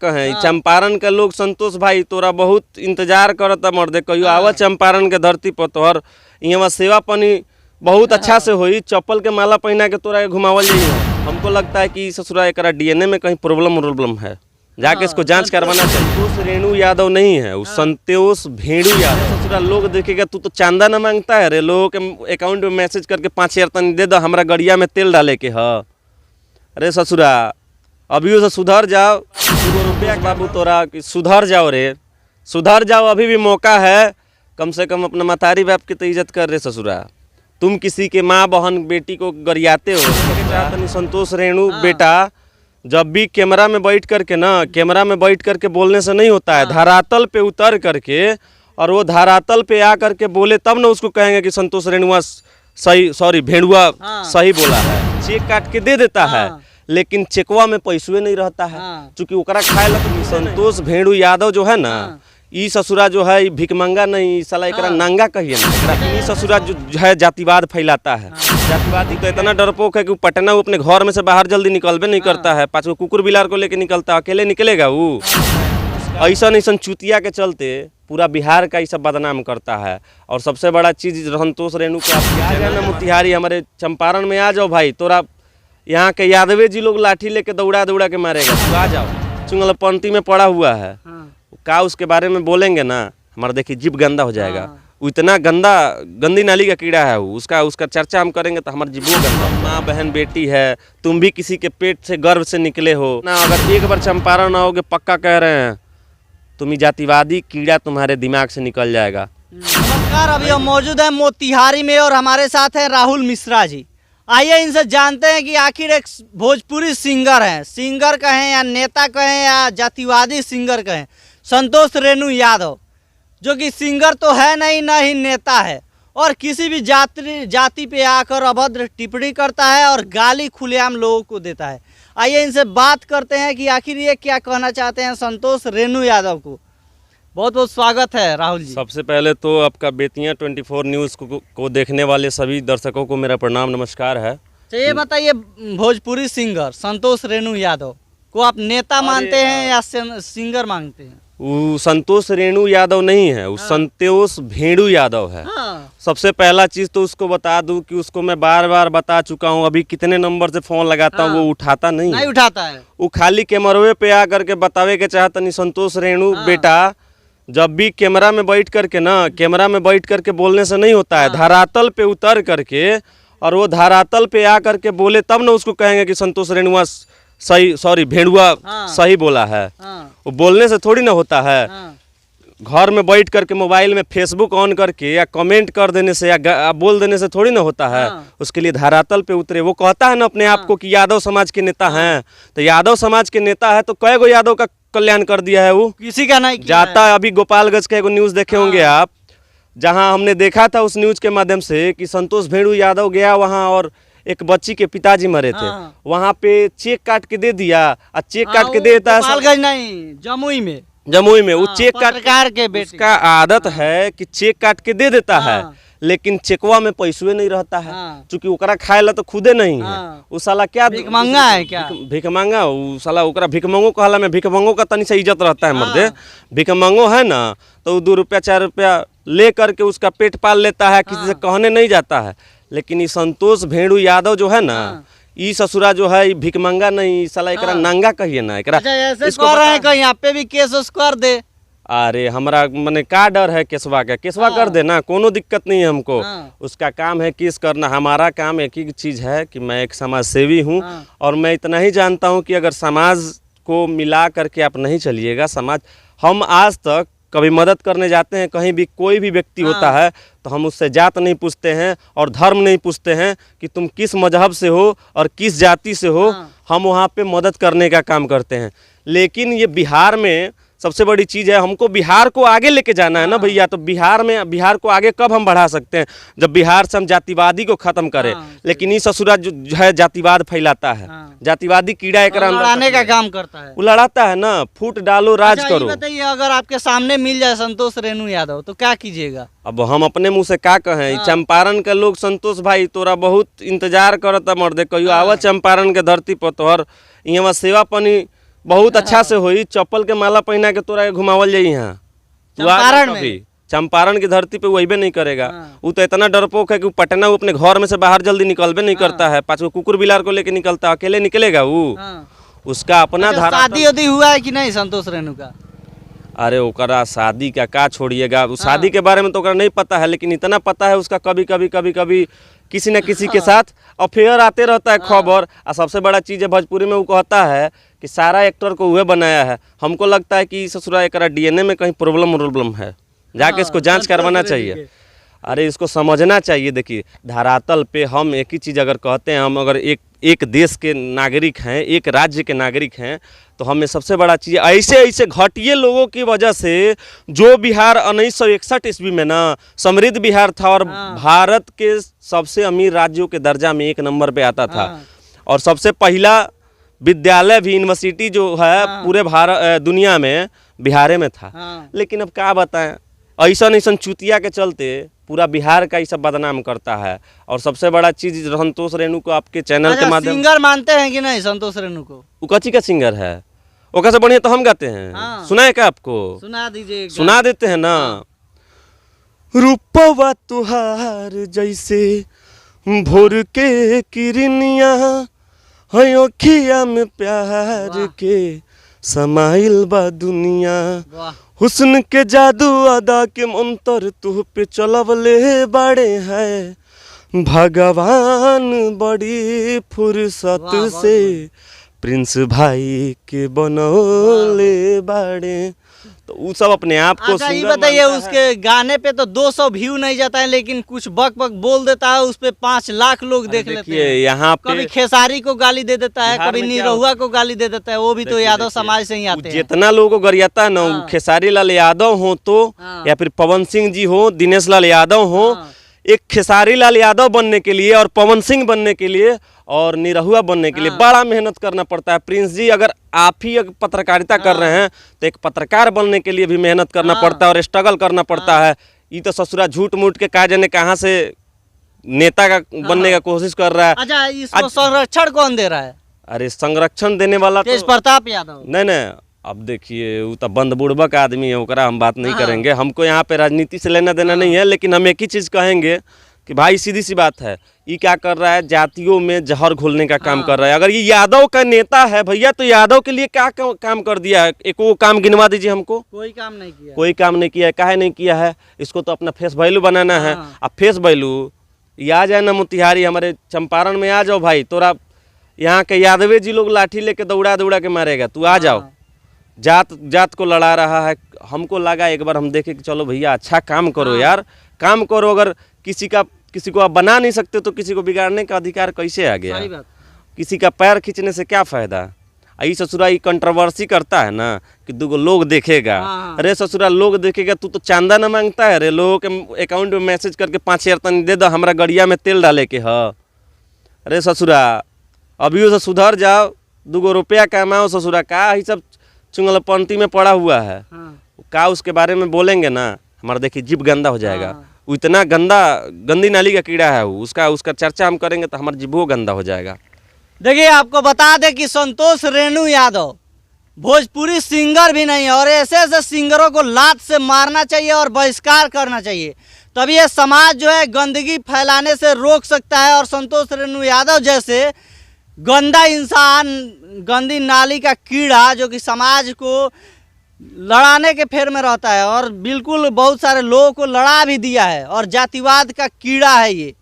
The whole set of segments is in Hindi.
कहें। चंपारण के लोग संतोष भाई तोरा बहुत इंतजार करता मर्दे, कहियो आवा चंपारण के धरती पर तोहर यहाँ सेवा पानी बहुत अच्छा से होई। चप्पल के माला पहना के तोरा घुमावल जाइए। हमको लगता है कि ससुरा एकरा डीएनए में कहीं प्रॉब्लम है, जाके इसको जांच करवाना चाहिए। संतोष रेणु यादव नहीं है, वो संतोष भेड़ू यादव। ससुरा लोग देखेगा तू तो चांदा ना मांगता है रे, लोगों के अकाउंट में मैसेज करके 5,000 तनी दे दो, हमारा गड़िया में तेल डाले के है। अरे ससुरा अभी से सुधर जाओ, 2 रुपया बाबू तोरा सुधर जाओ रे, सुधर जाओ, अभी भी मौका है। कम से कम अपना मतारी बाप की तो इज्जत कर रे ससुरा। तुम किसी के माँ बहन बेटी को गरियाते हो। संतोष रेणु बेटा जब भी कैमरा में बैठ करके ना, कैमरा में बैठ करके बोलने से नहीं होता है, धरातल पे उतर करके और वो धरातल पे आ करके बोले तब ना उसको कहेंगे कि संतोष रेणुआ सही, सॉरी भेड़ुआ सही बोला है। चेक काट के दे देता है, लेकिन चेकवा में पैसुए नहीं रहता है, चूंकि ओकरा खाए ला तो संतोष भेड़ू यादव जो है ना, ई ससुरा जो है भिकमंगा नहीं, साला एकरा नांगा कहिए ना। ई ससुरा जो है जातिवाद फैलाता है। जातिवादी तो इतना डरपोक है कि पटना वो अपने घर में से बाहर जल्दी निकलबे नहीं करता है। 5 कुकुर बिलार को लेके निकलता, अकेले निकलेगा वो। ऐसा चुतिया के चलते पूरा बिहार का ये सब बदनाम करता है। और सबसे बड़ा चीज संतोष रेणु का आ जाना मोतिहारी, हमारे चंपारण में आ जाओ भाई, तोरा यहाँ के यादवे जी लोग लाठी लेके दौड़ा के मारेगा। तो आ जाओ, चुंगल पंक्ति में पड़ा हुआ है का, उसके बारे में बोलेंगे ना हमारा देखिए जीभ गंदा हो जाएगा। वो इतना गंदी नाली का कीड़ा है वो, उसका चर्चा हम करेंगे तो हमारा जीभो गंदा। माँ बहन बेटी है, तुम भी किसी के पेट से गर्भ से निकले हो ना। अगर एक बार चंपारण आओगे पक्का कह रहे हैं तुम जातिवादी कीड़ा तुम्हारे दिमाग से निकल जाएगा। नमस्कार, अभी हम मौजूद हैं मोतिहारी में और हमारे साथ हैं राहुल मिश्रा जी। आइए इनसे जानते हैं कि आखिर एक भोजपुरी सिंगर हैं, सिंगर कहें या नेता कहें या जातिवादी सिंगर कहें, संतोष रेणु यादव जो कि सिंगर तो है नहीं, न ही नेता है, और किसी भी जाति पे आकर अभद्र टिप्पणी करता है और गाली खुलेआम लोगों को देता है। आइए इनसे बात करते हैं कि आखिर ये क्या कहना चाहते हैं संतोष रेणु यादव को। बहुत बहुत स्वागत है राहुल जी। सबसे पहले तो आपका बेतिया 24 न्यूज़ को देखने वाले सभी दर्शकों को मेरा प्रणाम नमस्कार है। तो ये बताइए, भोजपुरी सिंगर संतोष रेणु यादव को आप नेता मानते हैं या सिंगर मानते हैं? वो संतोष रेणु यादव नहीं है, वो संतोष भेड़ू यादव है। सबसे पहला चीज तो उसको बता दूं कि उसको मैं बार बता चुका हूं, अभी कितने नंबर से फोन लगाता हूं वो उठाता नहीं उठाता है। वो खाली कैमरे पे आ करके बतावे के चाहता नहीं। संतोष रेणु बेटा जब भी कैमरा में बैठ करके ना, कैमरा में बैठ करके बोलने से नहीं होता है, धरातल पे उतर करके और वो धरातल पे आ करके बोले तब ना उसको कहेंगे कि संतोष रेणुआ सही, सॉरी भेड़ुआ सही बोला है। वो बोलने से थोड़ी ना होता है। घर में बैठ करके मोबाइल में फेसबुक ऑन करके या कमेंट कर देने से या बोल देने से थोड़ी ना होता है। उसके लिए धरातल पे उतरे। वो कहता है ना अपने आप को कि यादव समाज के नेता हैं, तो यादव समाज के नेता है तो कई गो यादव का कल्याण कर दिया है वो, किसी का नहीं जाता है। अभी गोपालगंज का एगो न्यूज़ देखे होंगे आप, जहाँ हमने देखा था उस न्यूज़ के माध्यम से कि संतोष भेड़ू यादव गया वहाँ और एक बच्ची के पिताजी मरे थे, वहाँ पे चेक काट के दे दिया। और चेक काट के देता है नहीं, जमुई में वो चेक काट के, उसका आदत है कि चेक काट के दे देता है, लेकिन चेकवा में पैसुए नहीं रहता है, चूंकि ओकरा खाए ला तो खुदे नहीं है। वो साला क्या भिकमंगा है, क्या भिकमंगा, वो साला ओकरा भिकमंगो कहला में भिकमंगो का तनी से इज्जत रहता है मर्दे। भिकमंगो है ना तो 2 रुपया 4 रुपया ले करके उसका पेट पाल लेता है, किसी से कहने नहीं जाता है। लेकिन ये संतोष भेड़ू यादव जो है ना, ई ससुरा जो है भिकमंगा नहीं, साला एकरा नांगा कहिए ना। एकरा इसको कह रहे हैं कहीं यहाँ पे भी केस कर दे। अरे हमारा मने का डर है केसवा का, केसवा कर देना, कोनो दिक्कत नहीं है हमको। उसका काम है केस करना, हमारा काम एक ही चीज है कि मैं एक समाज सेवी हूँ। और मैं इतना ही जानता हूँ कि अगर समाज को मिला करके आप नहीं चलिएगा, समाज, हम आज तक कभी मदद करने जाते हैं कहीं भी, कोई भी व्यक्ति होता है तो हम उससे जात नहीं पूछते हैं और धर्म नहीं पूछते हैं कि तुम किस मजहब से हो और किस जाति से हो। हम वहाँ पे मदद करने का काम करते हैं। लेकिन ये बिहार में सबसे बड़ी चीज़ है, हमको बिहार को आगे लेके जाना है ना भैया। तो बिहार को आगे कब हम बढ़ा सकते हैं, जब बिहार से हम जातिवादी को खत्म करें। लेकिन ये ससुरा जो है जातिवाद फैलाता है, जातिवादी कीड़ा एक लड़ाने का काम करता है। वो लड़ाता है ना, फूट डालो राज करो। बताइए, अगर आपके सामने मिल जाए संतोष रेणु यादव तो क्या कीजिएगा? अब हम अपने मुंह से क्या कहें। चंपारण के लोग संतोष भाई तोरा बहुत इंतजार करता मर्दे, कहियो आवा चंपारण के धरती पर तोहर यहाँ सेवा पानी बहुत अच्छा से होई। चप्पल के माला पहना के तोरा के घुमावल जाई यहाँ। तू आ चंपारण जा में? कभी। चंपारण की धरती पे वही भी नहीं करेगा। हाँ। वो तो इतना डरपोक है कि वो पटना वो अपने घर में से बाहर जल्दी निकलबे नहीं करता है। 5 कुकुर बिलार को लेके निकलता है, अकेले निकलेगा वो। हाँ। उसका अपना अच्छा, धारा। शादी उदी हुआ है कि नहीं संतोष रेणु का? अरे ओकरा शादी का छोड़िएगा, उस शादी के बारे में तो ओकरा नहीं पता है, लेकिन इतना पता है उसका कभी कभी किसी न किसी के साथ अफेयर आते रहता है खबर। और सबसे बड़ा चीज़ है भोजपुरी में वो कहता है कि सारा एक्टर को वह बनाया है। हमको लगता है कि ससुरा एकरा डीएनए में कहीं प्रॉब्लम है, जाके इसको जांच करवाना चाहिए। अरे इसको समझना चाहिए। देखिए धरातल पे हम एक ही चीज़ अगर कहते हैं, हम अगर एक देश के नागरिक हैं, एक राज्य के नागरिक हैं, तो हमें सबसे बड़ा चीज़ ऐसे घटिया लोगों की वजह से जो बिहार 1961 ईस्वी में ना समृद्ध बिहार था और भारत के सबसे अमीर राज्यों के दर्जा में 1 नंबर पे आता था। और सबसे पहला विद्यालय भी यूनिवर्सिटी जो है पूरे भारत दुनिया में बिहारे में था। लेकिन अब क्या बताएं, ऐसा चुतिया के चलते पूरा बिहार का ये सब बदनाम करता है। और सबसे बड़ा चीज संतोष रेणु को आपके चैनल के माध्यम। सिंगर मानते हैं कि नहीं संतोष रेणु को? वो कच्ची का सिंगर है, ओका से बढ़िया तो हम गाते हैं। हाँ। सुना है क्या आपको? सुना दीजिए। सुना देते हैं ना। रूपवा तुहार जैसे भोर के किरनिया है, ओखिया में प्यार के समाइल बा दुनिया। वाह। हुस्न के जादू अदा के मंतर तुह पे चलवले बड़े हैं भगवान बड़ी फुर्सत से प्रिंस भाई के बनौले बड़े। तो वो सब अपने आप को अच्छा ये बताइए, उसके गाने पे तो 200 व्यू नहीं जाता है, लेकिन कुछ बक बोल देता है, उस पे 5 लाख लोग देख लेते हैं। यहाँ पे कभी खेसारी को गाली दे देता है, कभी निरहुआ को गाली दे देता है, वो भी तो यादव समाज से ही आते हैं। जितना लोगों को गरियाता है ना, खेसारी लाल यादव हो तो या फिर पवन सिंह जी हो, दिनेश लाल यादव हो, एक खेसारी लाल यादव बनने के लिए और पवन सिंह बनने के लिए और निरहुआ बनने के लिए बड़ा मेहनत करना पड़ता है। प्रिंस जी अगर आप ही पत्रकारिता कर रहे हैं तो एक पत्रकार बनने के लिए भी मेहनत करना पड़ता है और स्ट्रगल करना पड़ता है। ये तो ससुरा झूठ मूठ के कहा जाने कहाँ से नेता का बनने का कोशिश कर रहा है। अच्छा इसको संरक्षण कौन दे रहा है? अरे संरक्षण देने वाला तेज प्रताप यादव। नहीं, अब देखिए वो तो बंद बुड़बक आदमी है, ओकरा हम बात नहीं करेंगे। हमको यहाँ पे राजनीति से लेना देना नहीं है, लेकिन हम एक ही चीज़ कहेंगे कि भाई सीधी सी बात है, ये क्या कर रहा है, जातियों में जहर घोलने का काम कर रहा है। अगर ये यादव का नेता है भैया, तो यादव के लिए क्या काम कर दिया है? एक वो काम गिनवा दीजिए हमको। कोई काम नहीं किया। कोई काम नहीं किया है। काहे नहीं किया है? इसको तो अपना फेस वैल्यू बनाना है। अब फेस वैल्यू आ जाए ना मोतिहारी, हमारे चंपारण में आ जाओ भाई, तोरा यहाँ के यादवे जी लोग लाठी लेके दौड़ा के मारेगा। तू आ जाओ, जात को लड़ा रहा है। हमको लगा एक बार हम देखे कि चलो भैया अच्छा काम करो यार, काम करो। अगर किसी को आप बना नहीं सकते तो किसी को बिगाड़ने का अधिकार कैसे आ गया? किसी का पैर खींचने से क्या फायदा? आई ससुरा ये कंट्रोवर्सी करता है ना कि 2 लोग देखेगा। अरे ससुरा लोग देखेगा, तू तो चांदा ना मांगता है रे। लोगों के अकाउंट में मैसेज करके 5,000 तनी दे दो, हमारा गड़िया में तेल डाले के है। अरे ससुरा अभी से सुधर जाओ, 2 रुपया कमाओ। ससुरा का ही सब चुंगलपंती में पड़ा हुआ है। का उसके बारे में बोलेंगे ना, हमारा देखिए जीभ गंदा हो जाएगा। वो इतना गंदी नाली का कीड़ा है वो, उसका चर्चा हम करेंगे तो हमारा जीभो गंदा हो जाएगा। देखिए आपको बता दें कि संतोष रेणु यादव भोजपुरी सिंगर भी नहीं है, और ऐसे सिंगरों को लात से मारना चाहिए और बहिष्कार करना चाहिए, तभी ये समाज जो है गंदगी फैलाने से रोक सकता है। और संतोष रेणु यादव जैसे गंदा इंसान, गंदी नाली का कीड़ा जो कि समाज को लड़ाने के फेर में रहता है और बिल्कुल बहुत सारे लोगों को लड़ा भी दिया है, और जातिवाद का कीड़ा है ये।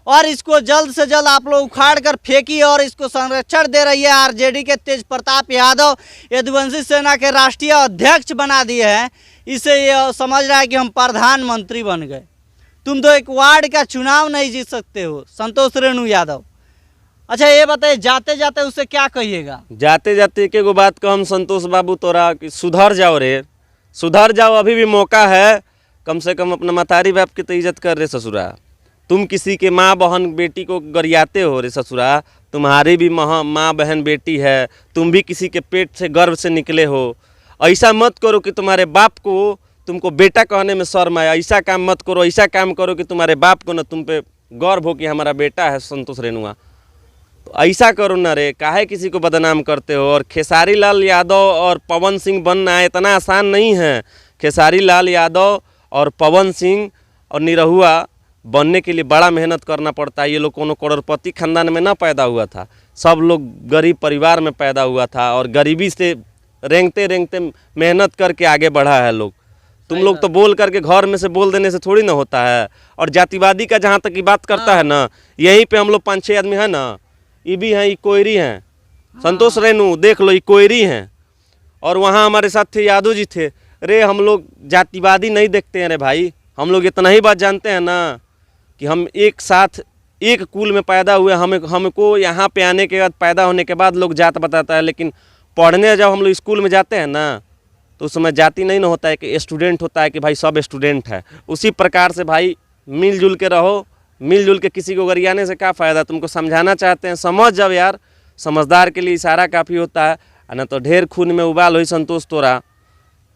और इसको जल्द से जल्द आप लोग उखाड़ कर फेंकिए और इसको संरक्षण दे रही है आरजेडी के तेज प्रताप यादव, यदुवंशी सेना के राष्ट्रीय अध्यक्ष बना दिए हैं। इसे ये समझ रहा है कि हम प्रधानमंत्री बन गए। तुम तो एक वार्ड का चुनाव नहीं जीत सकते हो संतोष रेणु यादव। अच्छा ये बताइए, जाते जाते उससे क्या कहिएगा? जाते जाते एक एगो बात को हम संतोष बाबू तोरा कि सुधर जाओ रे, सुधर जाओ, अभी भी मौका है। कम से कम अपना मतारी बाप की तो इज्जत कर रे ससुरा। तुम किसी के माँ बहन बेटी को गरियाते हो रे ससुरा, तुम्हारी भी माँ बहन बेटी है, तुम भी किसी के पेट से गर्भ से निकले हो। ऐसा मत करो कि तुम्हारे बाप को तुमको बेटा कहने में शर्म आया। ऐसा काम मत करो, ऐसा काम करो कि तुम्हारे बाप को ना तुम पे गर्व हो कि हमारा बेटा है संतोष रेणुआ। तो ऐसा करो ना रे, काहे किसी को बदनाम करते हो। और खेसारी लाल यादव और पवन सिंह बनना इतना आसान नहीं है। खेसारी लाल यादव और पवन सिंह और निरहुआ बनने के लिए बड़ा मेहनत करना पड़ता है। ये लोग कोनो करोड़पति खानदान में ना पैदा हुआ था, सब लोग गरीब परिवार में पैदा हुआ था और गरीबी से रेंगते रेंगते मेहनत करके आगे बढ़ा है लोग। तुम लोग तो बोल करके घर में से बोल देने से थोड़ी ना होता है। और जातिवादी का जहाँ तक की बात करता है ना, यहीं पे हम लोग 5-6 आदमी है ना, ये भी हैं, ये कोयरी हैं, संतोष रेणु देख लो, ये कोयरी हैं। और वहाँ हमारे साथ थे यादव जी थे। रे हम लोग जातिवादी नहीं देखते हैं रे भाई, हम लोग इतना ही बात जानते हैं ना कि हम एक साथ एक कुल में पैदा हुए। हमको यहाँ पे आने के बाद, पैदा होने के बाद लोग जात बताता है, लेकिन पढ़ने जब हम लोग स्कूल में जाते हैं ना, तो उस समय जाति नहीं ना होता है कि स्टूडेंट होता है कि भाई सब स्टूडेंट है। उसी प्रकार से भाई मिलजुल के रहो, मिलजुल के किसी को गरियाने से क्या फ़ायदा। तुमको समझाना चाहते हैं, समझ जाओ यार, समझदार के लिए इशारा काफ़ी होता है, ना तो ढेर खून में उबाल हुई संतोष तोरा।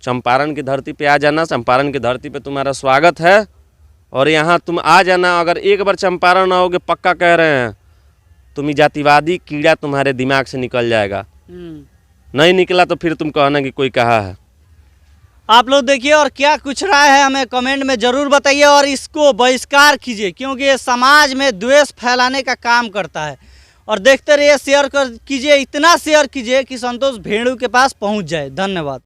चंपारण की धरती पे आ जाना, चंपारण की धरती पे तुम्हारा स्वागत है। और यहाँ तुम आ जाना, अगर एक बार चंपारण आओगे, पक्का कह रहे हैं, तुम जातिवादी कीड़ा तुम्हारे दिमाग से निकल जाएगा। नहीं निकला तो फिर तुम कहना कि कोई कहा है। आप लोग देखिए और क्या कुछ राय है हमें कमेंट में ज़रूर बताइए, और इसको बहिष्कार कीजिए क्योंकि ये समाज में द्वेष फैलाने का काम करता है। और देखते रहिए, शेयर कर कीजिए, इतना शेयर कीजिए कि संतोष भेड़ू के पास पहुंच जाए। धन्यवाद।